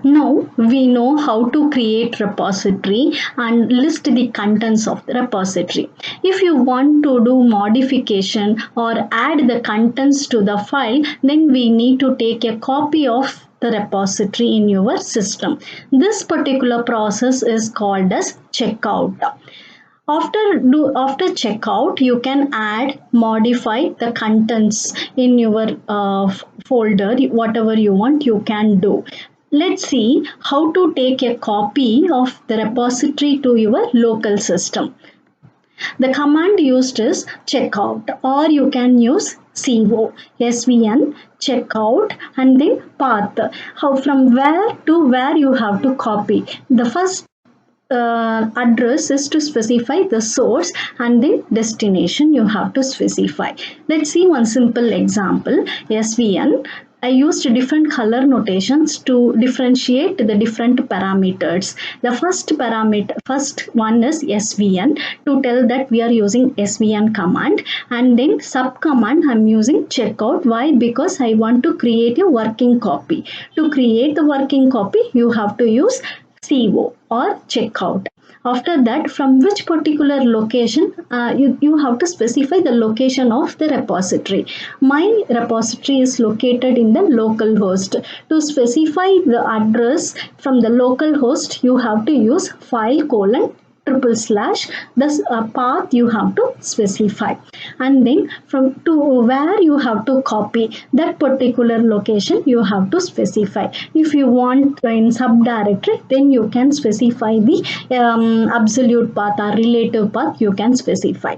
Now we know how to create repository and list the contents of the repository. If you want to do modification or add the contents to the file, then we need to take a copy of the repository in your system. This particular process is called as checkout. After checkout, you can add, modify the contents in your folder, whatever you want, you can do. Let's see how to take a copy of the repository to your local system. The command used is checkout, or you can use svn checkout and then path. How from where to where you have to copy. The first address is to specify the source and the destination you have to specify. Let's see one simple example. SVN. I used different color notations to differentiate the different parameters. The first one is SVN to tell that we are using SVN command, and then sub command I'm using checkout. Why? Because I want to create a working copy. To create the working copy, you have to use CO or checkout. After that, from which particular location, you have to specify the location of the repository. My repository is located in the local host. To specify the address from the local host, you have to use file colon triple slash the path you have to specify, and then from to where you have to copy that particular location you have to specify. If you want in subdirectory, then you can specify the absolute path or relative path you can specify.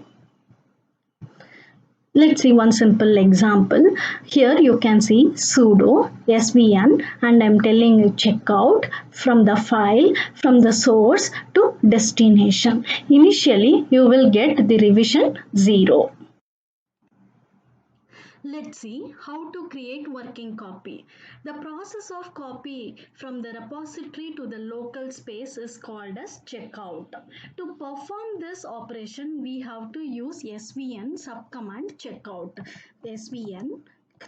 Let's see one simple example. Here you can see sudo svn, and I'm telling you checkout from the file from the source to destination. Initially you will get the revision 0. Let's see how to create working copy. The process of copy from the repository to the local space is called as checkout. To perform this operation, we have to use svn subcommand checkout. svn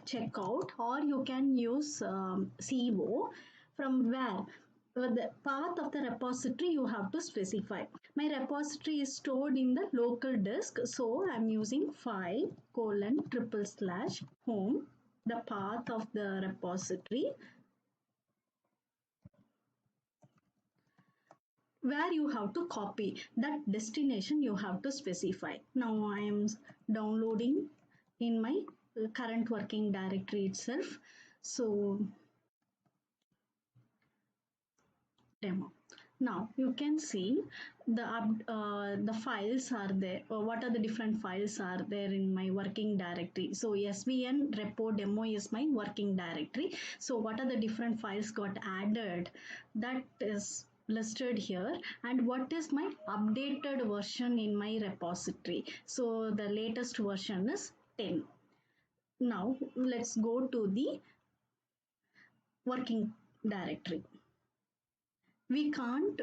checkout, or you can use co, from where the path of the repository you have to specify. My repository is stored in the local disk, so I'm using file colon triple slash home, the path of the repository, where you have to copy that destination you have to specify. Now I am downloading in my current working directory itself. So demo. Now you can see the files are there. What are the different files are there in my working directory? So svn repo demo is my working directory. So what are the different files got added? That is listed here, and what is my updated version in my repository? So the latest version is 10. Now let's go to the working directory. We can't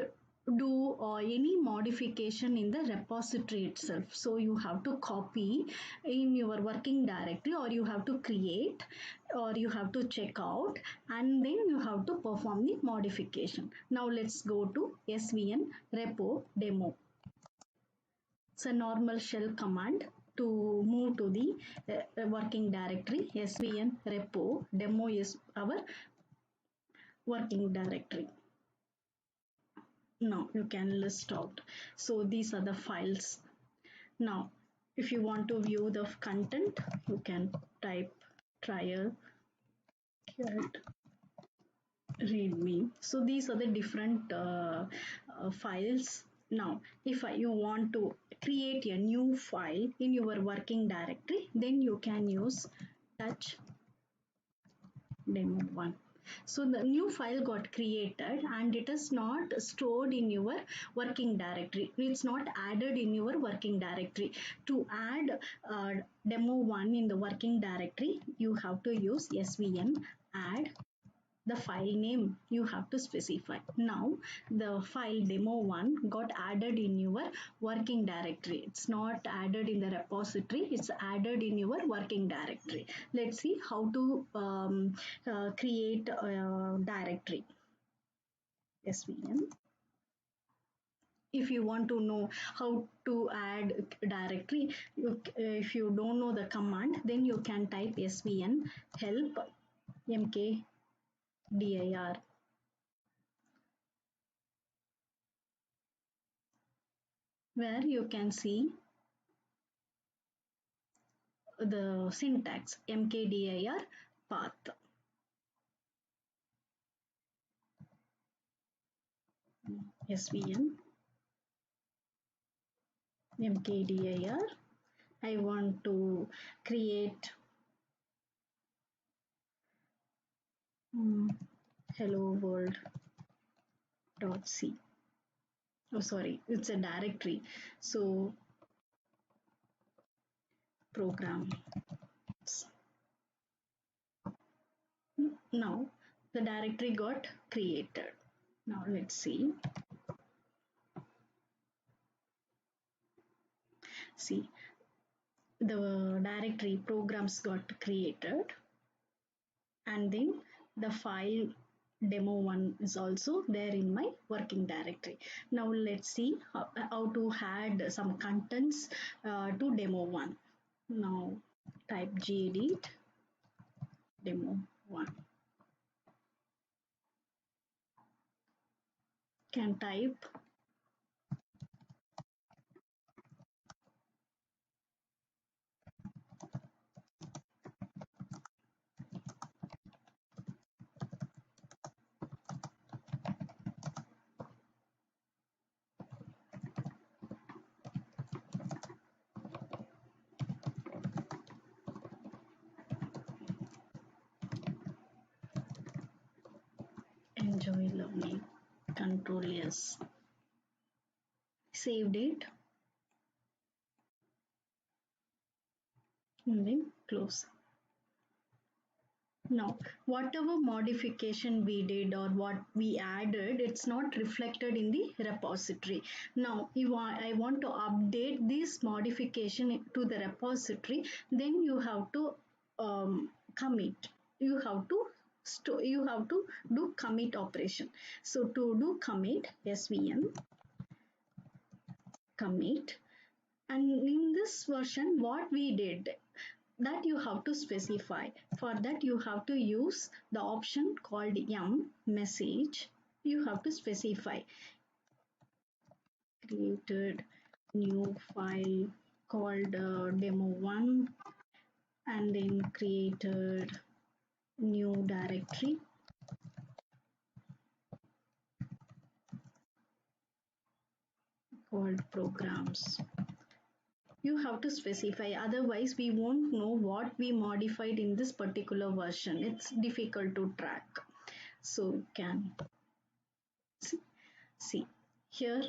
do any modification in the repository itself. So you have to copy in your working directory, or you have to create, or you have to check out, and then you have to perform the modification. Now let's go to svn repo demo. It's a normal shell command to move to the working directory. Svn repo demo is our working directory. Now you can list out. So these are the files. Now if you want to view the content, you can type trial cat readme. So these are the different files. Now if you want to create a new file in your working directory, then you can use touch demo 1. So the new file got created, and it is not stored in your working directory. It's not added in your working directory. To add demo 1 in the working directory, you have to use svn add the file name you have to specify. Now the file demo 1 got added in your working directory. It's not added in the repository, it's added in your working directory. Let's see how to create a directory. svn. If you want to know how to add directory, if you don't know the command, then you can type svn help mkdir, where you can see the syntax mkdir path. svn mkdir. I want to create hello world dot c. Oh, sorry, it's a directory. So program. Now the directory got created. Now let's see. See, the directory programs got created, and then the file demo1 is also there in my working directory. Now let's see how to add some contents to demo1. Now type gedit demo1. Can type enjoy learning, control yes, saved it, and then close. Now, whatever modification we did or what we added, it's not reflected in the repository. Now, I want to update this modification to the repository, then you have to commit. You have to do commit operation. So to do commit, svn commit, and in this version what we did, that you have to specify. For that you have to use the option called message. You have to specify created new file called demo1, and then created new directory called programs. You have to specify, otherwise we won't know what we modified in this particular version. It's difficult to track. So can see here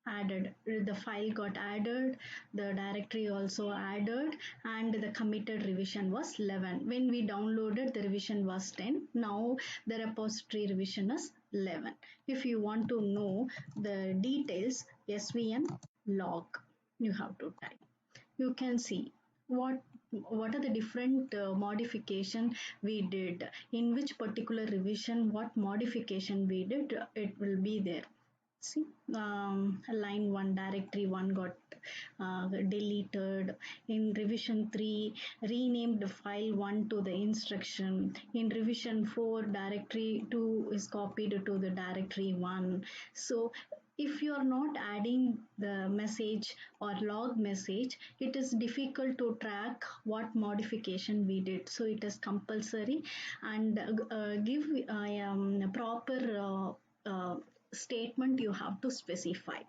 added, the file got added, the directory also added, and the committed revision was 11. When we downloaded, the revision was 10. Now the repository revision is 11. If you want to know the details, svn log you have to type. You can see what are the different modification we did, in which particular revision what modification we did, it will be there. See, line 1 directory 1 got deleted. In revision 3, renamed file 1 to the instruction. In revision 4, directory 2 is copied to the directory 1. So if you are not adding the message or log message, it is difficult to track what modification we did. So it is compulsory, and give proper statement you have to specify.